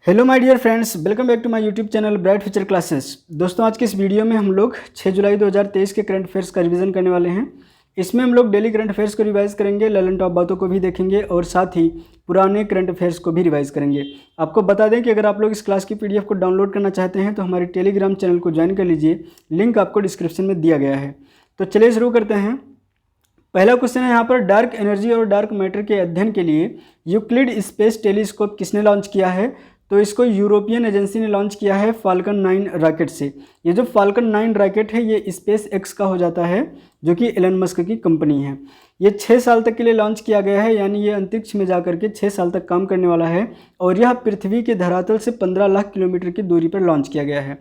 Hello my dear friends, welcome back to my YouTube channel bright future classes. दोस्तों, आज के इस video में हम लोग 6 जुलाई 2023 के करंट अफेयर्स का रिवीजन करने वाले हैं। इसमें हम लोग डेली करंट अफेयर्स को रिवाइज करेंगे, ललन टॉप बातों को भी देखेंगे और साथ ही पुराने करंट अफेयर्स को भी रिवाइज करेंगे। आपको बता दें कि अगर आप लोग इस क्लास की पीडीएफ को डाउनलोड करना चाहते हैं तो हमारे टेलीग्राम चैनल को ज्वाइन कर लीजिए, लिंक आपको डिस्क्रिप्शन में दिया गया है। तो चलिए शुरू करते हैं। पहला क्वेश्चन है यहाँ पर, डार्क एनर्जी और डार्क मैटर के अध्ययन के लिए यूक्लिड स्पेस टेलीस्कोप किसने लॉन्च किया है? तो इसको यूरोपियन एजेंसी ने लॉन्च किया है फाल्कन 9 रॉकेट से। ये जो फाल्कन 9 रॉकेट है ये स्पेस एक्स का हो जाता है, जो कि एलन मस्क की कंपनी है। ये 6 साल तक के लिए लॉन्च किया गया है, यानी ये अंतरिक्ष में जाकर के 6 साल तक काम करने वाला है और यह पृथ्वी के धरातल से 15 लाख किलोमीटर की दूरी पर लॉन्च किया गया है।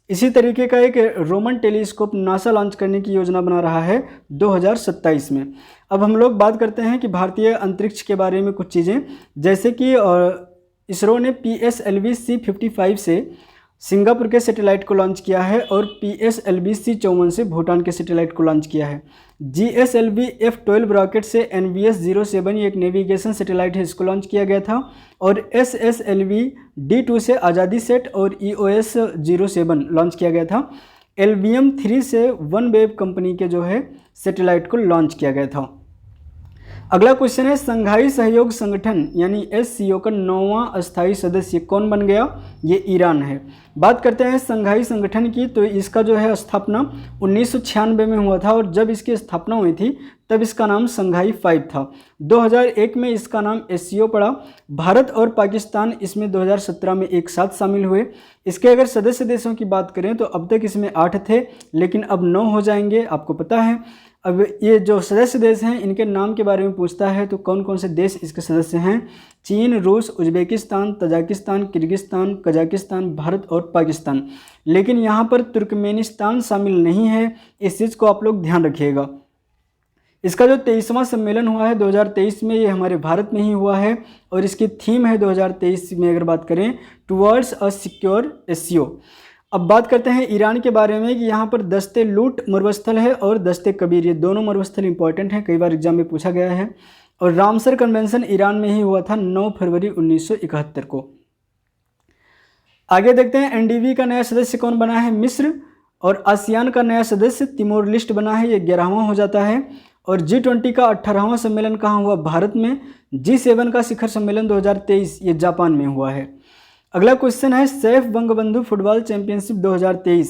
इसी तरीके का एक रोमन टेलीस्कोप नासा लॉन्च करने की योजना बना रहा है 2027 में। अब हम लोग बात करते हैं कि भारतीय अंतरिक्ष के बारे में कुछ चीज़ें, जैसे कि इसरो ने PSLV C55 से सिंगापुर के सैटेलाइट को लॉन्च किया है और PSLV C54 से भूटान के सैटेलाइट को लॉन्च किया है। GSLV F12 रॉकेट से NVS 07 ये एक नेविगेशन सैटेलाइट है, इसको लॉन्च किया गया था। और SSLV D2 से आज़ादी सेट और EOS 07 लॉन्च किया गया था। LVM 3 से वन वेब कंपनी के जो है सैटेलाइट को लॉन्च किया गया था। अगला क्वेश्चन है, संघाई सहयोग संगठन यानी SCO का 9वां अस्थायी सदस्य कौन बन गया? ये ईरान है। बात करते हैं संघाई संगठन की, तो इसका जो है स्थापना 1996 में हुआ था और जब इसकी स्थापना हुई थी तब इसका नाम संघाई 5 था। 2001 में इसका नाम SCO पड़ा। भारत और पाकिस्तान इसमें 2017 में एक साथ शामिल हुए। इसके अगर सदस्य देशों की बात करें तो अब तक इसमें 8 थे, लेकिन अब 9 हो जाएंगे, आपको पता है। अब ये जो सदस्य देश हैं इनके नाम के बारे में पूछता है तो कौन कौन से देश इसके सदस्य हैं? चीन, रूस, Uzbekistan, Tajikistan, Kyrgyzstan, Kazakhstan, Bharat और पाकिस्तान। लेकिन यहाँ पर तुर्कमेनिस्तान शामिल नहीं है, इस चीज़ को आप लोग ध्यान रखिएगा। इसका जो 23वां सम्मेलन हुआ है 2023 में, ये हमारे भारत में ही हुआ है और इसकी थीम है 2023 में अगर बात करें, टुवर्ड्स अ सिक्योर SCO। अब बात करते हैं ईरान के बारे में कि यहाँ पर दस्ते लूट मरुस्थल है और दस्ते कबीर, ये दोनों मरुस्थल इंपॉर्टेंट हैं, कई बार एग्जाम में पूछा गया है। और रामसर कन्वेंशन ईरान में ही हुआ था 9 फरवरी 1971 को। आगे देखते हैं, NDV का नया सदस्य कौन बना है? मिस्र। और आसियान का नया सदस्य तिमोर लिस्ट बना है, ये 11वां हो जाता है। और G20 का 18वां सम्मेलन कहाँ हुआ? भारत में। G7 का शिखर सम्मेलन 2023 ये जापान में हुआ है। अगला क्वेश्चन है, सैफ बंगबंधु फुटबॉल चैंपियनशिप 2023,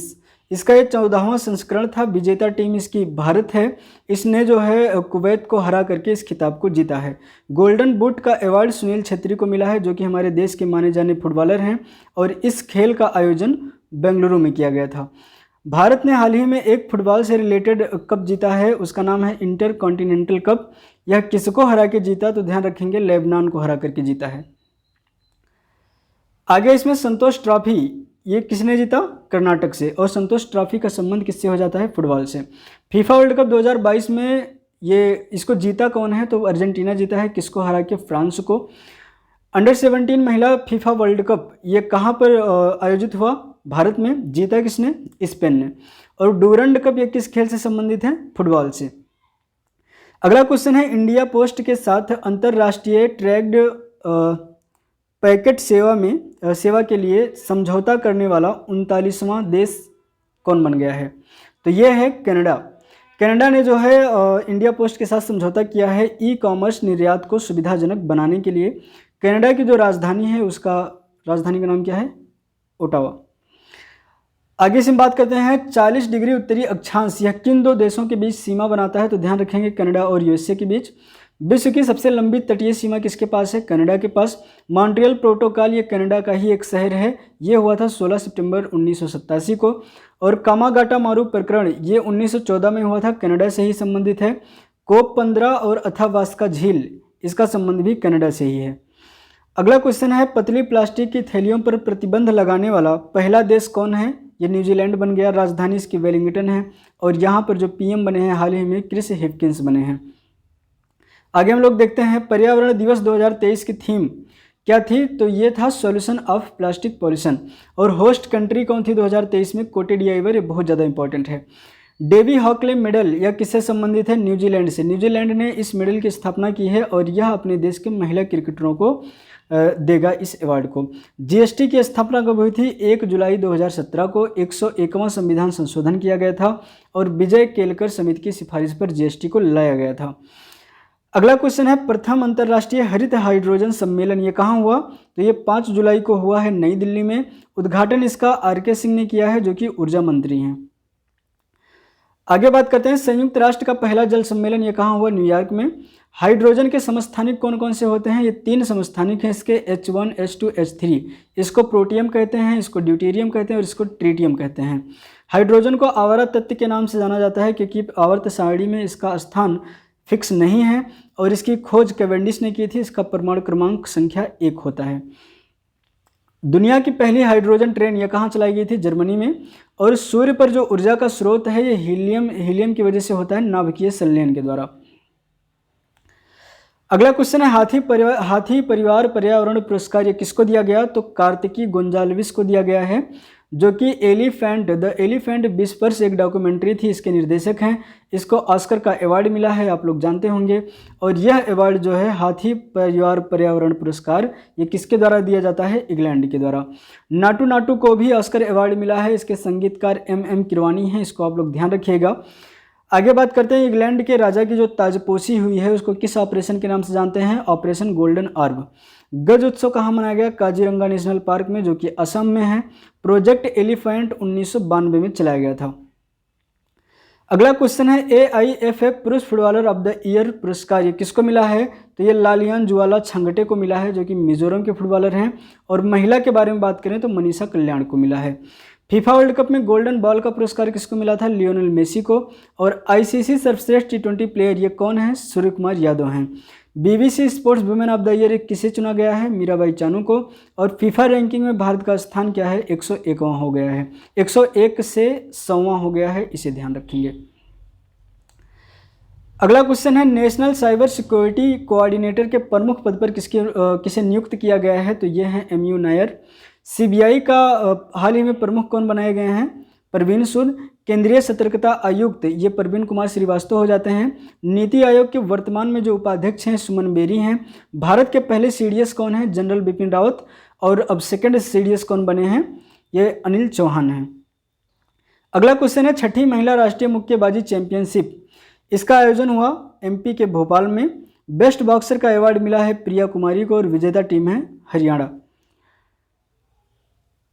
इसका ये 14वां संस्करण था। विजेता टीम इसकी भारत है। इसने जो है कुवैत को हरा करके इस खिताब को जीता है। गोल्डन बूट का अवार्ड सुनील छेत्री को मिला है, जो कि हमारे देश के माने जाने फुटबॉलर हैं और इस खेल का आयोजन बेंगलुरु में किया गया था। भारत ने हाल ही में एक फुटबॉल से रिलेटेड कप जीता है, उसका नाम है इंटर कॉन्टिनेंटल कप। यह किसको हरा के जीता? तो ध्यान रखेंगे, लेबनान को हरा करके जीता है। आगे इसमें संतोष ट्रॉफी, ये किसने जीता? कर्नाटक से। और संतोष ट्रॉफी का संबंध किससे हो जाता है? फुटबॉल से। फीफा वर्ल्ड कप 2022 में ये इसको जीता कौन है? तो अर्जेंटीना जीता है, किसको हरा के? फ्रांस को। अंडर 17 महिला फीफा वर्ल्ड कप ये कहाँ पर आयोजित हुआ? भारत में। जीता किसने? स्पेन ने। और डूरंड कप ये किस खेल से संबंधित है? फुटबॉल से। अगला क्वेश्चन है, इंडिया पोस्ट के साथ अंतर्राष्ट्रीय ट्रैक्ड पैकेट सेवा के लिए समझौता करने वाला 39वां देश कौन बन गया है? तो ये है कनाडा। कनाडा ने जो है इंडिया पोस्ट के साथ समझौता किया है ई-कॉमर्स निर्यात को सुविधाजनक बनाने के लिए। कनाडा की जो राजधानी है उसका राजधानी का नाम क्या है? ओटावा। आगे से हम बात करते हैं, 40 डिग्री उत्तरी अक्षांश यह किन दो देशों के बीच सीमा बनाता है? तो ध्यान रखेंगे, कनाडा और USA के बीच। विश्व की सबसे लंबी तटीय सीमा किसके पास है? कनाडा के पास। मॉन्ट्रियल प्रोटोकॉल ये कनाडा का ही एक शहर है, ये हुआ था 16 सितंबर 1987 को। और कामागाटा मारू प्रकरण ये 1914 में हुआ था, कनाडा से ही संबंधित है। कोप 15 और अथावास्का झील इसका संबंध भी कनाडा से ही है। अगला क्वेश्चन है, पतली प्लास्टिक की थैलियों पर प्रतिबंध लगाने वाला पहला देश कौन है? ये न्यूजीलैंड बन गया, राजधानी इसकी वेलिंगटन है और यहाँ पर जो PM बने हैं हाल ही में क्रिस हिपकिंस बने हैं। आगे हम लोग देखते हैं, पर्यावरण दिवस 2023 की थीम क्या थी? तो ये था सॉल्यूशन ऑफ प्लास्टिक पॉल्यूशन। और होस्ट कंट्री कौन थी 2023 में? कोटे डी आइवर, ये बहुत ज़्यादा इंपॉर्टेंट है। डेवी हॉकले मेडल यह किससे संबंधित है? न्यूजीलैंड से। न्यूजीलैंड ने इस मेडल की स्थापना की है और यह अपने देश के महिला क्रिकेटरों को देगा इस अवार्ड को। जीएसटी की स्थापना कब हुई थी? 1 जुलाई 2017 को 101वां संविधान संशोधन किया गया था और विजय केलकर समिति की सिफारिश पर जीएसटी को लाया गया था। अगला क्वेश्चन है, प्रथम अंतर्राष्ट्रीय हरित हाइड्रोजन सम्मेलन ये कहाँ हुआ? तो ये 5 जुलाई को हुआ है नई दिल्ली में। उद्घाटन इसका आर.के. सिंह ने किया है जो कि ऊर्जा मंत्री हैं। आगे बात करते हैं, संयुक्त राष्ट्र का पहला जल सम्मेलन ये कहाँ हुआ? न्यूयॉर्क में। हाइड्रोजन के समस्थानिक कौन कौन से होते हैं? ये 3 समस्थानिक हैं इसके, H1, H2, H3। इसको प्रोटियम कहते हैं, इसको ड्यूटेरियम कहते हैं और इसको ट्रिटियम कहते हैं। हाइड्रोजन को आवर्त तत्व के नाम से जाना जाता है क्योंकि आवर्त सारणी में इसका स्थान फिक्स नहीं है और इसकी खोज कैवेंडिश ने की थी। इसका परमाणु क्रमांक संख्या 1 होता है। दुनिया की पहली हाइड्रोजन ट्रेन ये कहाँ चलाई गई थी? जर्मनी में। और सूर्य पर जो ऊर्जा का स्रोत है ये हीलियम की वजह से होता है, नाभिकीय संलयन के द्वारा। अगला क्वेश्चन है, हाथी परिवार पर्यावरण पुरस्कार ये किसको दिया गया? तो कार्तिकी गोंजाल्विस को दिया गया है जो कि द एलिफेंट विस्पर्स एक डॉक्यूमेंट्री थी, इसके निर्देशक हैं। इसको ऑस्कर का अवार्ड मिला है, आप लोग जानते होंगे। और यह अवार्ड जो है हाथी परिवार पर्यावरण पुरस्कार ये किसके द्वारा दिया जाता है? इंग्लैंड के द्वारा। नाटू नाटू को भी ऑस्कर अवार्ड मिला है, इसके संगीतकार M.M. किरवानी हैं, इसको आप लोग ध्यान रखिएगा। आगे बात करते हैं, इंग्लैंड के राजा की जो ताजपोशी हुई है उसको किस ऑपरेशन के नाम से जानते हैं? Operation golden orb. Gaj Utsav कहाँ मनाया गया? काजीरंगा नेशनल पार्क में जो कि असम में है। प्रोजेक्ट एलिफेंट 1992 में चलाया गया था। अगला क्वेश्चन है, AIFF पुरुष फुटबॉलर ऑफ द ईयर पुरस्कार ये किसको मिला है? तो ये लालियान जुवाला छंगटे को मिला है जो कि मिजोरम के फुटबॉलर हैं। और महिला के बारे में बात करें तो मनीषा कल्याण को मिला है। फीफा वर्ल्ड कप में गोल्डन बॉल का पुरस्कार किसको मिला था? लियोनेल मेसी को। और ICC सर्वश्रेष्ठ T20 प्लेयर ये कौन है? सूर्य कुमार यादव हैं। BBC sports women of the year किसे चुना गया है? मीराबाई चानू को। और फीफा रैंकिंग में भारत का स्थान क्या है? 101वां हो गया है, 101 से 100वां हो गया है, इसे ध्यान रखेंगे। अगला क्वेश्चन है, नेशनल साइबर सिक्योरिटी कोऑर्डिनेटर के प्रमुख पद पर किसे नियुक्त किया गया है? तो ये हैं MU नायर। CBI का हाल ही में प्रमुख कौन बनाए गए हैं? प्रवीण सूद। केंद्रीय सतर्कता आयुक्त ये प्रवीण कुमार श्रीवास्तव हो जाते हैं। नीति आयोग के वर्तमान में जो उपाध्यक्ष हैं सुमन बेरी हैं। भारत के पहले CDS कौन है? जनरल बिपिन रावत। और अब सेकंड CDS कौन बने हैं? ये अनिल चौहान हैं। अगला क्वेश्चन है, छठी महिला राष्ट्रीय मुक्केबाजी चैंपियनशिप इसका आयोजन हुआ MP के भोपाल में। बेस्ट बॉक्सर का अवार्ड मिला है प्रिया कुमारी को और विजेता टीम है हरियाणा।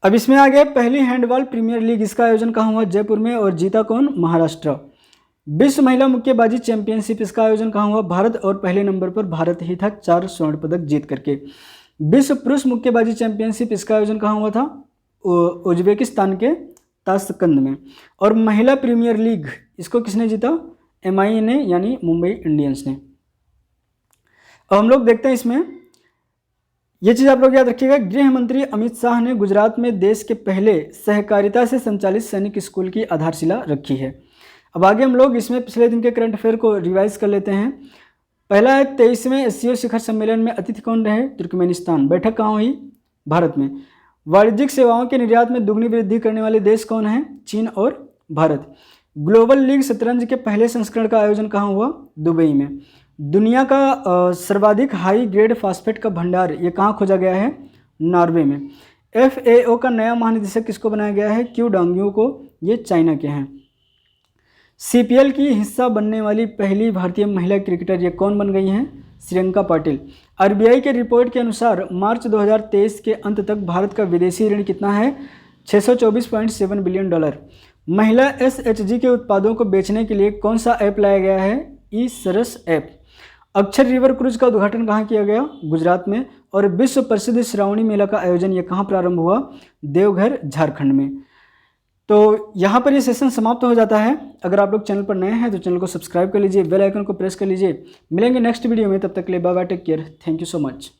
अब इसमें आ गया पहली हैंडबॉल प्रीमियर लीग, इसका आयोजन कहाँ हुआ? जयपुर में। और जीता कौन? महाराष्ट्र। विश्व महिला मुक्केबाजी चैंपियनशिप इसका आयोजन कहाँ हुआ? भारत। और पहले नंबर पर भारत ही था 4 स्वर्ण पदक जीत करके। विश्व पुरुष मुक्केबाजी चैंपियनशिप इसका आयोजन कहाँ हुआ था? उज्बेकिस्तान के ताशकंद में। और महिला प्रीमियर लीग इसको किसने जीता? MI ने, यानी मुंबई इंडियंस ने। अब हम लोग देखते हैं इसमें ये चीज़ आप लोग याद रखिएगा। गृह मंत्री अमित शाह ने गुजरात में देश के पहले सहकारिता से संचालित सैनिक स्कूल की आधारशिला रखी है। अब आगे हम लोग इसमें पिछले दिन के करंट अफेयर को रिवाइज कर लेते हैं। पहला है, 23वें SCO शिखर सम्मेलन में अतिथि कौन रहे? तुर्कमेनिस्तान। बैठक कहाँ हुई? भारत में। वाणिज्यिक सेवाओं के निर्यात में दुगनी वृद्धि करने वाले देश कौन हैं? चीन और भारत। ग्लोबल लीग शतरंज के पहले संस्करण का आयोजन कहाँ हुआ? दुबई में। दुनिया का सर्वाधिक हाई ग्रेड फास्फेट का भंडार ये कहाँ खोजा गया है? नॉर्वे में। FAO का नया महानिदेशक किसको बनाया गया है? क्यू डांग्यू को, ये चाइना के हैं। CPL की हिस्सा बनने वाली पहली भारतीय महिला क्रिकेटर ये कौन बन गई हैं? श्रियंका पाटिल। RBI के रिपोर्ट के अनुसार मार्च 2023 के अंत तक भारत का विदेशी ऋण कितना है? $624.7 बिलियन। महिला SHG के उत्पादों को बेचने के लिए कौन सा ऐप लाया गया है? ई-सरस ऐप। अक्षर रिवर क्रूज का उद्घाटन कहाँ किया गया? गुजरात में। और विश्व प्रसिद्ध श्रावणी मेला का आयोजन ये कहाँ प्रारंभ हुआ? देवघर, झारखंड में। तो यहाँ पर ये सेशन समाप्त हो जाता है। अगर आप लोग चैनल पर नए हैं तो चैनल को सब्सक्राइब कर लीजिए, बेल आइकन को प्रेस कर लीजिए। मिलेंगे नेक्स्ट वीडियो में, तब तक के लिए bye bye, take care, thank you so much.